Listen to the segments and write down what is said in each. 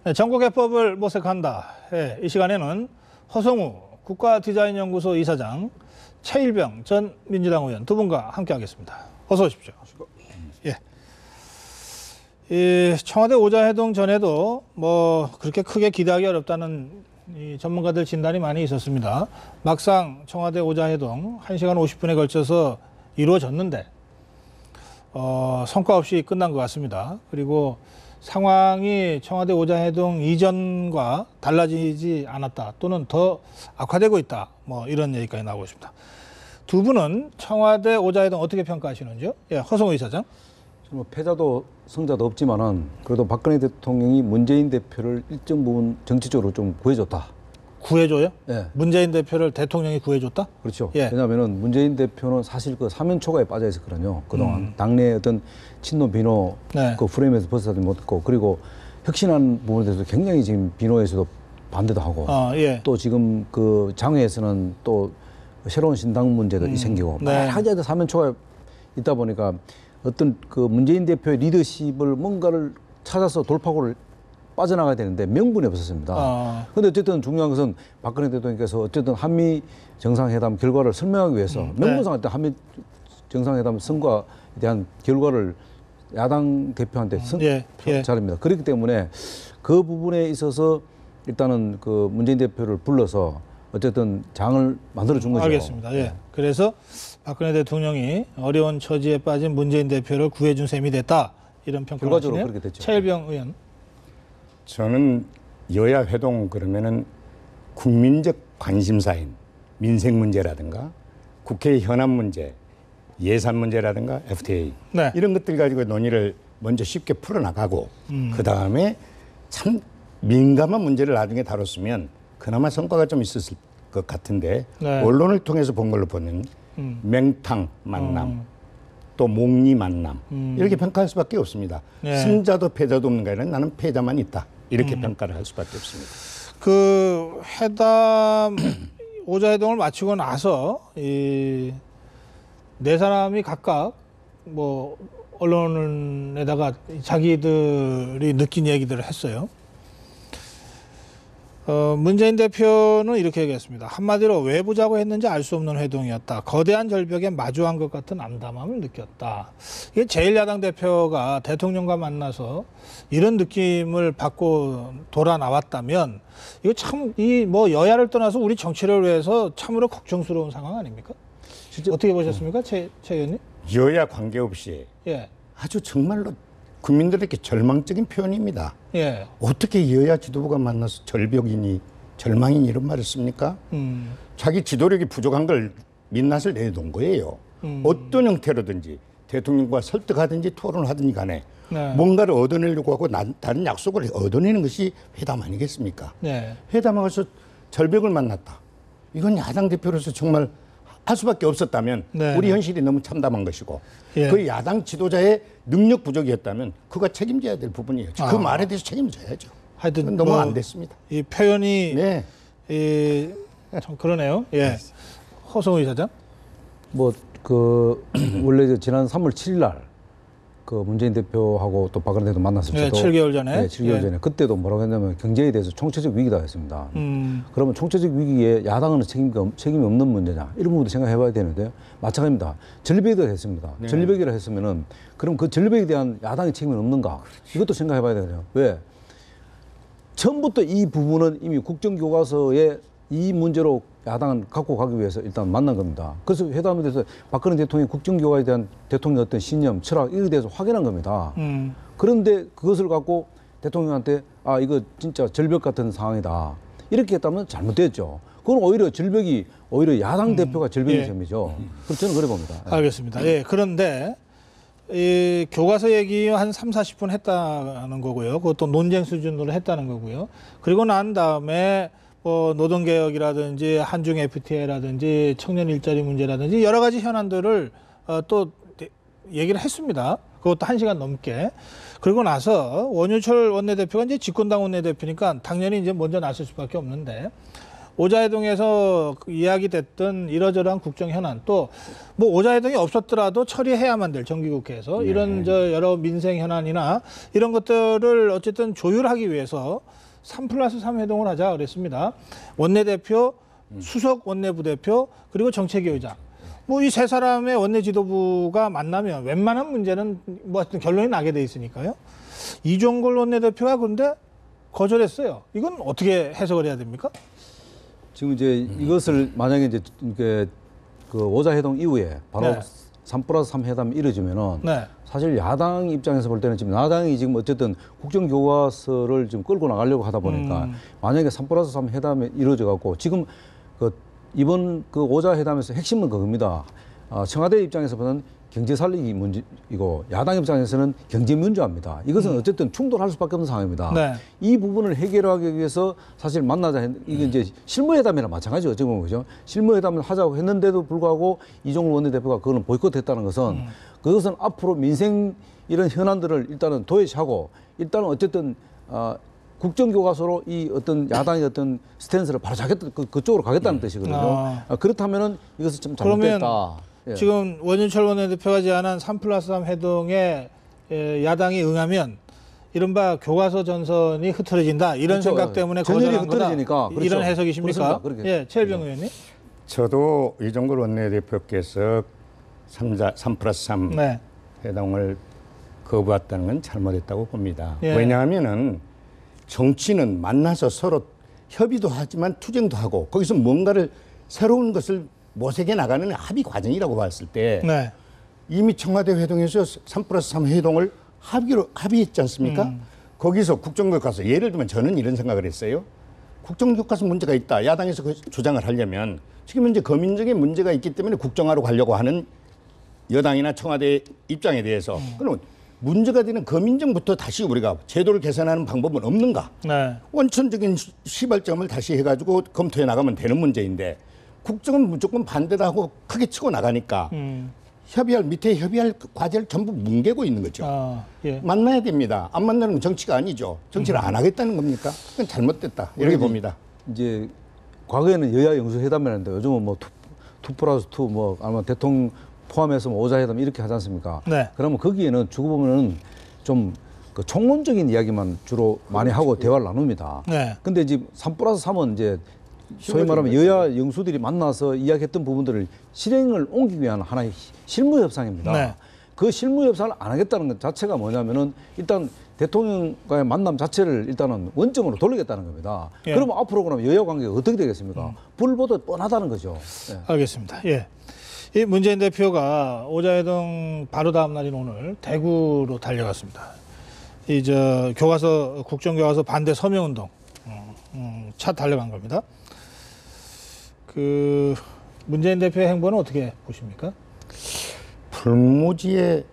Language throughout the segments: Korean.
네, 정국해법을 모색한다. 네, 이 시간에는 허성우 국가디자인연구소 이사장, 최일병 전 민주당 의원 두 분과 함께하겠습니다. 어서 오십시오. 예. 이 청와대 오자회동 전에도 뭐 그렇게 크게 기대하기 어렵다는 이 전문가들 진단이 많이 있었습니다. 막상 청와대 오자회동 1시간 50분에 걸쳐서 이루어졌는데 성과 없이 끝난 것 같습니다. 그리고 상황이 청와대 오자회동 이전과 달라지지 않았다 또는 더 악화되고 있다 뭐 이런 얘기까지 나오고 있습니다. 두 분은 청와대 오자회동 어떻게 평가하시는지요? 예, 허성우 이사장. 뭐 패자도 승자도 없지만은 그래도 박근혜 대통령이 문재인 대표를 일정 부분 정치적으로 좀 구해줬다. 구해줘요? 예. 문재인 대표를 대통령이 구해줬다? 그렇죠. 예. 왜냐하면은 문재인 대표는 사실 그 사면 초과에 빠져 있었거든요. 그동안 당내 어떤 친노 비노 네. 그 프레임에서 벗어나지 못했고 그리고 혁신한 부분에 대해서 굉장히 지금 비노에서도 반대도 하고 예. 또 지금 그 장외에서는 또 새로운 신당 문제도 생기고 네. 여러 가지 사면 초과에 있다 보니까 어떤 그 문재인 대표의 리더십을 뭔가를 찾아서 돌파구를 빠져나가야 되는데 명분이 없었습니다. 그런데 어쨌든 중요한 것은 박근혜 대통령께서 어쨌든 한미 정상회담 결과를 설명하기 위해서 명분상 할 때 한미 정상회담 성과에 대한 결과를 야당 대표한테 잘합니다. 그렇기 때문에 그 부분에 있어서 일단은 그 문재인 대표를 불러서 어쨌든 장을 만들어 준 거죠. 알겠습니다. 예. 그래서 박근혜 대통령이 어려운 처지에 빠진 문재인 대표를 구해준 셈이 됐다. 이런 평가를 결과적으로 하시네요. 그렇게 됐죠. 최일병 의원. 저는 여야 회동 그러면은 국민적 관심사인 민생 문제라든가 국회 현안 문제, 예산 문제라든가 FTA 네. 이런 것들 가지고 논의를 먼저 쉽게 풀어나가고 그 다음에 참 민감한 문제를 나중에 다뤘으면 그나마 성과가 좀 있었을 것 같은데 네. 언론을 통해서 본 걸로 보는 맹탕 만남 또 목리 만남 이렇게 평가할 수밖에 없습니다. 네. 승자도 패자도 없는 게 아니라 나는 패자만 있다 이렇게 평가를 할 수밖에 없습니다. 그 회담 오자회동을 마치고 나서 이 네 사람이 각각 뭐 언론에다가 자기들이 느낀 얘기들을 했어요. 문재인 대표는 이렇게 얘기했습니다. 한마디로 왜 보자고 했는지 알 수 없는 회동이었다. 거대한 절벽에 마주한 것 같은 암담함을 느꼈다. 이게 제1야당 대표가 대통령과 만나서 이런 느낌을 받고 돌아 나왔다면 이거 참 이 뭐 여야를 떠나서 우리 정치를 위해서 참으로 걱정스러운 상황 아닙니까? 진짜 어떻게 보셨습니까, 최 의원님? 여야 관계없이 예. 아주 정말로 국민들에게 절망적인 표현입니다. 예. 어떻게 여야 지도부가 만나서 절벽이니 절망이니 이런 말을 씁니까? 자기 지도력이 부족한 걸 민낯을 내놓은 거예요. 어떤 형태로든지 대통령과 설득하든지 토론을 하든지 간에 네. 뭔가를 얻어내려고 하고 다른 약속을 얻어내는 것이 회담 아니겠습니까? 네. 회담하고서 절벽을 만났다. 이건 야당 대표로서 정말 할 수밖에 없었다면 네. 우리 현실이 너무 참담한 것이고 예. 그 야당 지도자의 능력 부족이었다면 그가 책임져야 될 부분이에요. 그 말에 대해서 책임져야죠. 하여튼 너무 뭐 안 됐습니다. 이 표현이 네. 참 그러네요. 예. 허성우 이사장. 뭐 그 원래 지난 3월 7일 날 그 문재인 대표하고 또 박근혜 대통령 만났을 때도 7개월 전에. 네, 7개월 전에 그때도 뭐라고 했냐면 경제에 대해서 총체적 위기다 했습니다. 그러면 총체적 위기에 야당은 책임이 없는 문제냐 이런 부분도 생각해봐야 되는데 마찬가지입니다. 절벽이라 했습니다. 네. 절벽이라 했으면은 그럼 그 절벽에 대한 야당의 책임은 없는가? 이것도 생각해봐야 되거든요. 왜? 처음부터 이 부분은 이미 국정교과서에 이 문제로 야당은 갖고 가기 위해서 일단 만난 겁니다. 그래서 회담에 대해서 박근혜 대통령이 국정교과에 대한 대통령의 어떤 신념, 철학 이에 대해서 확인한 겁니다. 그런데 그것을 갖고 대통령한테 이거 진짜 절벽 같은 상황이다. 이렇게 했다면 잘못됐죠. 그건 오히려 절벽이 오히려 야당 대표가 절벽인 셈이죠. 그럼 저는 그래 봅니다. 알겠습니다. 예. 그런데 이 교과서 얘기 한 3, 40분 했다는 거고요. 그것도 논쟁 수준으로 했다는 거고요. 그리고 난 다음에 뭐 노동개혁이라든지 한중 FTA라든지 청년 일자리 문제라든지 여러 가지 현안들을 또 얘기를 했습니다. 그것도 1시간 넘게. 그리고 나서 원유철 원내대표가 이제 집권당 원내대표니까 당연히 이제 먼저 나설 수밖에 없는데 오자회동에서 그 이야기됐던 이러저러한 국정 현안 또 뭐 오자회동이 없었더라도 처리해야만 될 정기국회에서 이런 여러 민생 현안이나 이런 것들을 어쨌든 조율하기 위해서 3+3 회동을 하자 그랬습니다. 원내대표, 수석 원내부대표 그리고 정책위의장. 뭐 이 세 사람의 원내 지도부가 만나면 웬만한 문제는 뭐 하여튼 결론이 나게 돼 있으니까요. 이종걸 원내대표가 그런데 거절했어요. 이건 어떻게 해석을 해야 됩니까? 지금 이제 이것을 만약에 이제 그 오자회동 이후에 바로 네. 3+3 회담이 이루어지면은 네. 사실 야당 입장에서 볼 때는 지금 야당이 지금 어쨌든 국정교과서를 지금 끌고 나가려고 하다 보니까 만약에 3+3 회담이 이루어져 갖고 지금 그 이번 그 오자회담에서 핵심은 그겁니다. 청와대 입장에서 보면 경제 살리기 문제이고 야당 입장에서는 경제 민주화입니다. 이것은 어쨌든 충돌할 수밖에 없는 상황입니다. 네. 이 부분을 해결하기 위해서 사실 만나자 이게 이제 실무회담이랑 마찬가지죠. 어찌 보면 그죠. 실무회담을 하자고 했는데도 불구하고 이종걸 원내대표가 그거는 보이콧했다는 것은 그것은 앞으로 민생 이런 현안들을 일단은 도외시하고 일단은 어쨌든 국정교과서로 이 어떤 야당의 어떤 스탠스를 바로 잡겠다 그쪽으로 가겠다는 뜻이거든요. 그렇다면은 이것은 좀 잘못됐다. 예. 지금 원윤철 원내대표가 제안한 3+3 회동에 야당이 응하면 이른바 교과서 전선이 흐트러진다 이런 그렇죠. 생각 때문에 전열이 거절한 거다. 흐트러지니까. 그렇죠. 이런 해석이십니까? 그렇습니다. 예, 최일병 의원님. 저도 이종걸 원내대표께서 3+3 네. 회동을 거부했다는 건 잘못했다고 봅니다. 예. 왜냐하면은 정치는 만나서 서로 협의도 하지만 투쟁도 하고 거기서 뭔가를 새로운 것을 모색해 나가는 합의 과정이라고 봤을 때 네. 이미 청와대 회동에서 3+3 회동을 합의했지 않습니까? 거기서 국정교과서 예를 들면 저는 이런 생각을 했어요. 국정교과서 문제가 있다. 야당에서 그 주장을 하려면 지금 현재 거민적인 문제가 있기 때문에 국정화로 가려고 하는 여당이나 청와대 입장에 대해서 그럼 문제가 되는 거민정부터 다시 우리가 제도를 개선하는 방법은 없는가? 네. 원천적인 시발점을 다시 해가지고 검토해 나가면 되는 문제인데 국정은 무조건 반대다 하고 크게 치고 나가니까 밑에 협의할 과제를 전부 뭉개고 있는 거죠. 예. 만나야 됩니다. 안 만나는 건 정치가 아니죠. 정치를 안 하겠다는 겁니까? 그건 잘못됐다. 이렇게 봅니다. 이제 과거에는 여야 영수회담이었는데 요즘은 뭐 2+2 뭐 아마 대통령 포함해서 뭐 오자회담 이렇게 하지 않습니까? 네. 그러면 거기에는 주고 보면은 좀 그 총론적인 이야기만 주로 많이 하고 대화를 나눕니다. 네. 근데 이제 3+3은 이제 소위 말하면 여야 영수들이 만나서 이야기했던 부분들을 실행을 옮기기 위한 하나의 실무 협상입니다. 네. 그 실무 협상을 안 하겠다는 것 자체가 뭐냐면은 일단 대통령과의 만남 자체를 일단은 원점으로 돌리겠다는 겁니다. 예. 그러면 앞으로 그러면 여야 관계가 어떻게 되겠습니까? 불보듯 뻔하다는 거죠. 예. 알겠습니다. 예. 이 문재인 대표가 오자회동 바로 다음 날인 오늘 대구로 달려갔습니다. 이 교과서 국정교과서 반대 서명운동 차 달려간 겁니다. 그 문재인 대표의 행보는 어떻게 보십니까? 풀무지에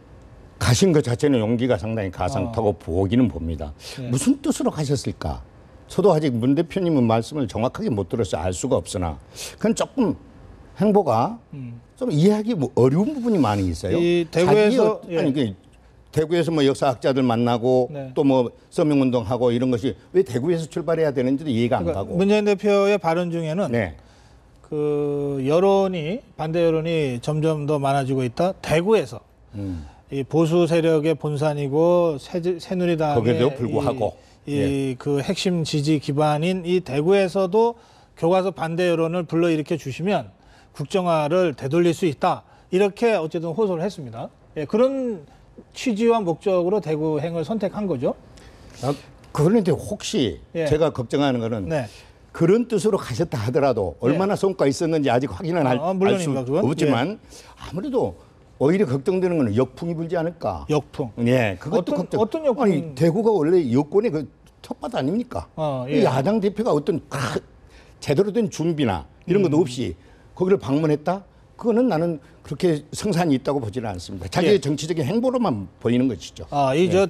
가신 것 자체는 용기가 상당히 가상타고 보기는 봅니다. 네. 무슨 뜻으로 가셨을까? 저도 아직 문 대표님은 말씀을 정확하게 못 들어서 알 수가 없으나 그건 조금 행보가 좀 이해하기 어려운 부분이 많이 있어요. 이 대구에서 대구에서 뭐 역사학자들 만나고 네. 또 뭐 서명운동하고 이런 것이 왜 대구에서 출발해야 되는지도 이해가 안 가고. 문재인 대표의 발언 중에는 네. 그 반대 여론이 점점 더 많아지고 있다. 대구에서 이 보수 세력의 본산이고 새누리당의 거기에도 불구하고 그 핵심 지지 기반인 이 대구에서도 교과서 반대 여론을 불러일으켜 주시면 국정화를 되돌릴 수 있다. 이렇게 어쨌든 호소를 했습니다. 예, 그런 취지와 목적으로 대구행을 선택한 거죠. 그런데 혹시 제가 걱정하는 거는 네. 그런 뜻으로 가셨다 하더라도 얼마나 성과가 있었는지 아직 확인은 알 수 없지만 아무래도 오히려 걱정되는 거는 역풍이 불지 않을까. 역풍. 예, 그것도 걱정. 어떤 역풍? 아니 대구가 원래 여권의 그 텃밭 아닙니까? 예. 야당 대표가 어떤 제대로 된 준비나 이런 것도 없이 거기를 방문했다? 그거는 나는 그렇게 성산이 있다고 보지는 않습니다. 자기의 정치적인 행보로만 보이는 것이죠.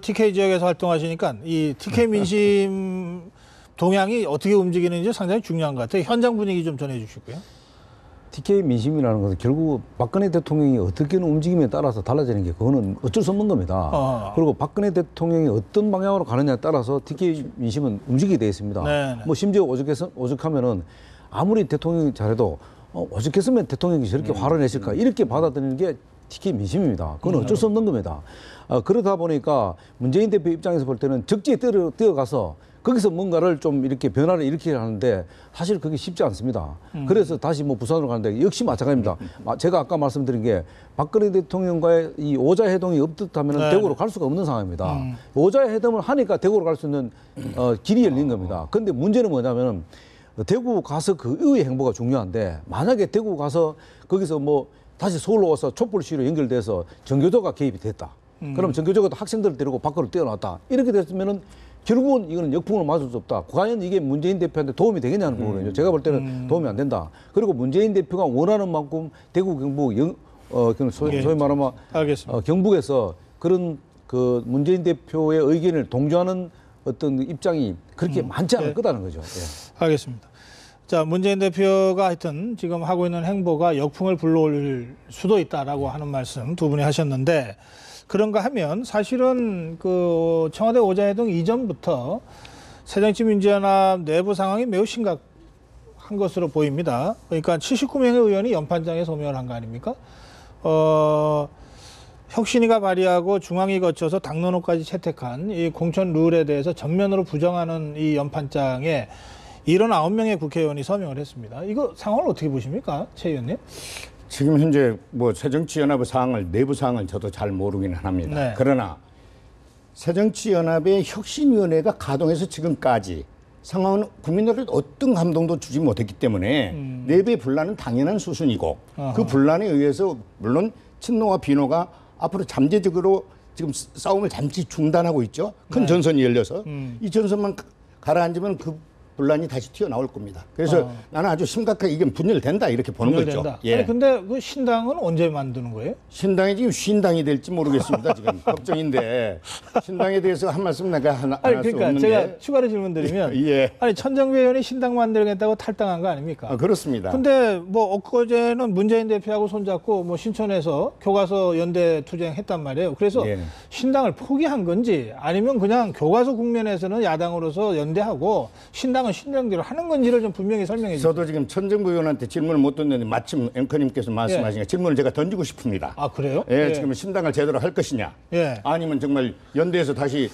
TK 지역에서 활동하시니까 이 TK 민심 동향이 어떻게 움직이는지 상당히 중요한 것 같아요. 현장 분위기 좀 전해 주시고요. TK 민심이라는 것은 결국 박근혜 대통령이 어떻게 움직임에 따라서 달라지는 게 그거는 어쩔 수 없는 겁니다. 그리고 박근혜 대통령이 어떤 방향으로 가느냐에 따라서 TK 민심은 움직이게 되어 있습니다. 네네. 뭐 심지어 오죽하면은 아무리 대통령이 잘해도 오죽했으면 대통령이 저렇게 화를 냈을까 이렇게 받아들이는 게 특히 민심입니다. 그건 어쩔 수 없는 겁니다. 그러다 보니까 문재인 대표 입장에서 볼 때는 적지에 뛰어가서 거기서 뭔가를 좀 이렇게 변화를 일으키려 하는데 사실 그게 쉽지 않습니다. 그래서 다시 뭐 부산으로 가는데 역시 마찬가지입니다. 제가 아까 말씀드린 게 박근혜 대통령과의 이 오자회동이 없듯하면 네. 대구로 갈 수가 없는 상황입니다. 오자회동을 하니까 대구로 갈 수 있는 길이 열린 겁니다. 그런데 문제는 뭐냐면 대구 가서 그 의회 행보가 중요한데 만약에 대구 가서 거기서 뭐 다시 서울로 와서 촛불 시위로 연결돼서 전교조가 개입이 됐다. 그럼 전교조가 학생들을 데리고 밖으로 뛰어났다. 이렇게 됐으면은 결국은 이거는 역풍을 맞을 수 없다. 과연 이게 문재인 대표한테 도움이 되겠냐는 부분이죠. 제가 볼 때는 도움이 안 된다. 그리고 문재인 대표가 원하는 만큼 대구 경북 소위 말하면 알겠습니다. 경북에서 그런 그 문재인 대표의 의견을 동조하는 어떤 입장이 그렇게 많지 않을 거다는 거죠. 예. 알겠습니다. 자, 문재인 대표가 하여튼 지금 하고 있는 행보가 역풍을 불러올 수도 있다라고 하는 말씀 두 분이 하셨는데 그런가 하면 사실은 그 청와대 오자회동 이전부터 새정치민주연합 내부 상황이 매우 심각한 것으로 보입니다. 그러니까 79명의 의원이 연판장에 소명을 한 거 아닙니까? 혁신위가 발의하고 중앙위 거쳐서 당론호까지 채택한 이 공천 룰에 대해서 전면으로 부정하는 이 연판장에 79명의 국회의원이 서명을 했습니다. 이거 상황을 어떻게 보십니까, 최 의원님? 지금 현재 뭐 새정치연합의 사항을 내부 사항을 저도 잘 모르기는 합니다. 네. 그러나 새정치연합의 혁신위원회가 가동해서 지금까지 상황은 국민들한테 어떤 감동도 주지 못했기 때문에 내부의 분란은 당연한 수순이고 그 분란에 의해서 물론 친노와 비노가 앞으로 잠재적으로 지금 싸움을 잠시 중단하고 있죠. 큰 전선이 열려서 이 전선만 가라앉으면 그 분란이 다시 튀어나올 겁니다. 그래서 나는 아주 심각하게 이게 분열된다 이렇게 보는 거죠. 분열된다. 아니 근데 그 신당은 언제 만드는 거예요? 신당이 지금 쉰당이 될지 모르겠습니다. 지금 걱정인데 신당에 대해서 한 말씀 내가 하나 아니 할 수 그러니까 없는데 제가 추가로 질문드리면 예. 아니 천정배 의원이 신당 만들겠다고 탈당한 거 아닙니까? 그렇습니다. 근데 뭐 엊그제는 문재인 대표하고 손잡고 뭐 신촌에서 교과서 연대 투쟁했단 말이에요. 그래서 예. 신당을 포기한 건지 아니면 그냥 교과서 국면에서는 야당으로서 연대하고 신당은 신당대로 하는 건지를 좀 분명히 설명해 주세요. 저도 지금 천정부 의원한테 질문을 못 던졌는데 마침 앵커님께서 말씀하신 질문을 제가 던지고 싶습니다. 아 그래요? 예, 지금 신당을 제대로 할 것이냐 예. 아니면 정말 연대에서 다시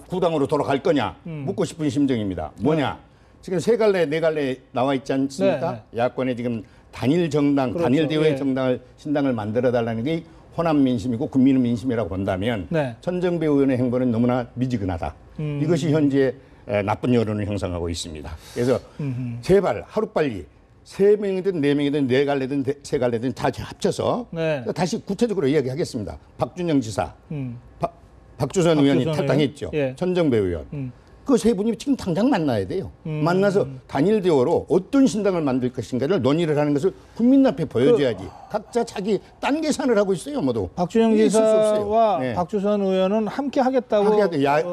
구당으로 돌아갈 거냐 묻고 싶은 심정입니다. 뭐냐 지금 세 갈래 네 갈래 나와 있지 않습니까? 네, 야권에 지금 단일 정당 그렇죠. 단일 대외 예. 정당을 신당을 만들어 달라는 게 호남 민심이고 국민의 민심이라고 본다면 네. 천정배 의원의 행보는 너무나 미지근하다. 이것이 현재 나쁜 여론을 형성하고 있습니다. 그래서 제발 하루빨리 3명이든 4명이든 4갈래든 3갈래든 다 합쳐서 네. 다시 구체적으로 이야기하겠습니다. 박준영 지사, 박주선 의원이 의원. 탈당했죠. 예. 천정배 의원. 그 세 분이 지금 당장 만나야 돼요. 만나서 단일 대화로 어떤 신당을 만들 것인가를 논의를 하는 것을 국민 앞에 보여줘야지. 각자 자기 딴 계산을 하고 있어요, 모두. 박준영 이게 있을 수 없어요. 지사와 네. 박주선 의원은 함께 하겠다고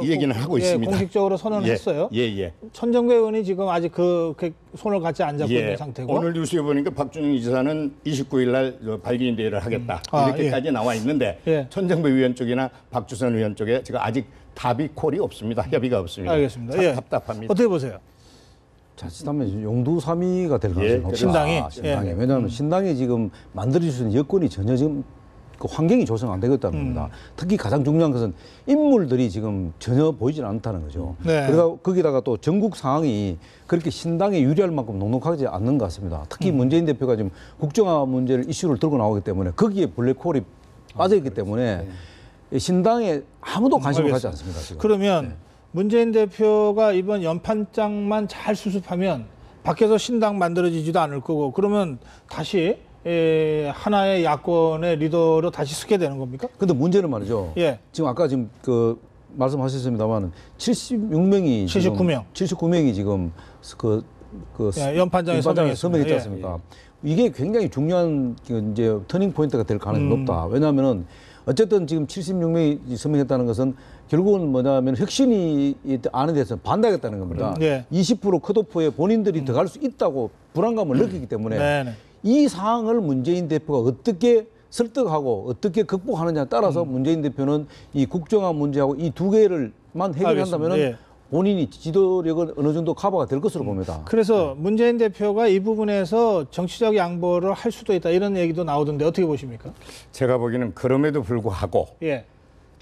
이 얘기는 하고 있습니다. 공식적으로 선언을 예, 했어요. 예. 천정배 의원이 지금 아직 그 손을 같이 안 잡고 있는 예. 상태고. 오늘 뉴스에 보니까 박준영 지사는 29일 날 발기인 대회를 하겠다. 이렇게까지 나와 있는데 예. 천정배 의원 쪽이나 박주선 의원 쪽에 제가 아직 답이 콜이 없습니다. 협의가 없습니다. 알겠습니다. 참 예. 답답합니다. 어떻게 보세요? 자칫하면 용두사미가 될 가능성이 높다. 신당이? 신당이. 예. 왜냐하면 신당이 지금 만들어질 수 있는 여건이 전혀 지금 그 환경이 조성 안 되겠다는 겁니다. 특히 가장 중요한 것은 인물들이 지금 전혀 보이질 않다는 거죠. 네. 그러다 거기다가 또 전국 상황이 그렇게 신당에 유리할 만큼 녹록하지 않는 것 같습니다. 특히 문재인 대표가 지금 국정화 문제를 이슈를 들고 나오기 때문에 거기에 블랙홀이 빠져있기 때문에 신당에 아무도 관심을 갖지 않습니다. 지금. 그러면 문재인 대표가 이번 연판장만 잘 수습하면 밖에서 신당 만들어지지도 않을 거고 그러면 다시 하나의 야권의 리더로 다시 서게 되는 겁니까? 근데 문제는 말이죠. 예. 지금 아까 지금 그 말씀하셨습니다만 76명이 79명. 79명이 지금 예, 연판장에 서명했지 서명했습니다. 않습니까? 이게 굉장히 중요한 이제 터닝 포인트가 될 가능성이 높다. 왜냐하면은 어쨌든 지금 76명이 서명했다는 것은 결국은 뭐냐면 혁신이 안에 대해서 반대하겠다는 겁니다. 예. 20% 컷오프에 본인들이 들어갈 수 있다고 불안감을 느끼기 때문에 네네. 이 사항을 문재인 대표가 어떻게 설득하고 어떻게 극복하느냐에 따라서 문재인 대표는 이 국정화 문제하고 이 두 개를만 해결한다면 알겠습니다. 예. 본인이 지도력은 어느 정도 커버가 될 것으로 봅니다. 그래서 문재인 대표가 이 부분에서 정치적 양보를 할 수도 있다 이런 얘기도 나오던데 어떻게 보십니까? 제가 보기에는 그럼에도 불구하고 예.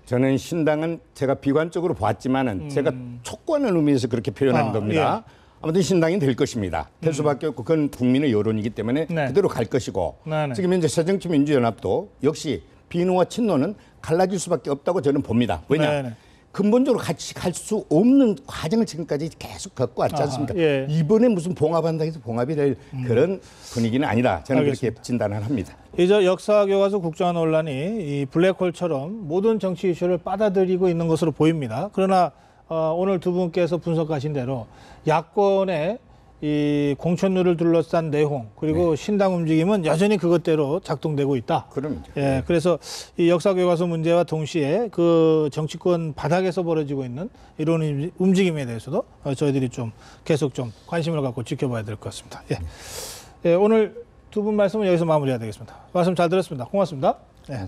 저는 신당은 제가 비관적으로 봤지만은 제가 촉구하는 의미에서 그렇게 표현한 겁니다. 아무튼 신당이 될 것입니다. 될 수밖에 없고 그건 국민의 여론이기 때문에 네. 그대로 갈 것이고 네네. 지금 현재 새정치민주연합도 역시 비누와 친노는 갈라질 수밖에 없다고 저는 봅니다. 왜냐? 네네. 근본적으로 같이 갈 수 없는 과정을 지금까지 계속 겪고 왔지 않습니까? 예. 이번에 무슨 봉합한다 해서 봉합이 될 그런 분위기는 아니다. 저는 알겠습니다. 그렇게 진단을 합니다. 이제 역사교과서 국정화 논란이 이 블랙홀처럼 모든 정치 이슈를 빨아들이고 있는 것으로 보입니다. 그러나 오늘 두 분께서 분석하신 대로 야권의 이 공천률을 둘러싼 내용 그리고 신당 움직임은 여전히 그것대로 작동되고 있다. 그럼요. 예, 그래서 이 역사교과서 문제와 동시에 그 정치권 바닥에서 벌어지고 있는 이런 움직임에 대해서도 저희들이 좀 계속 좀 관심을 갖고 지켜봐야 될 것 같습니다. 예. 예, 오늘 두 분 말씀은 여기서 마무리해야 되겠습니다. 말씀 잘 들었습니다. 고맙습니다. 예.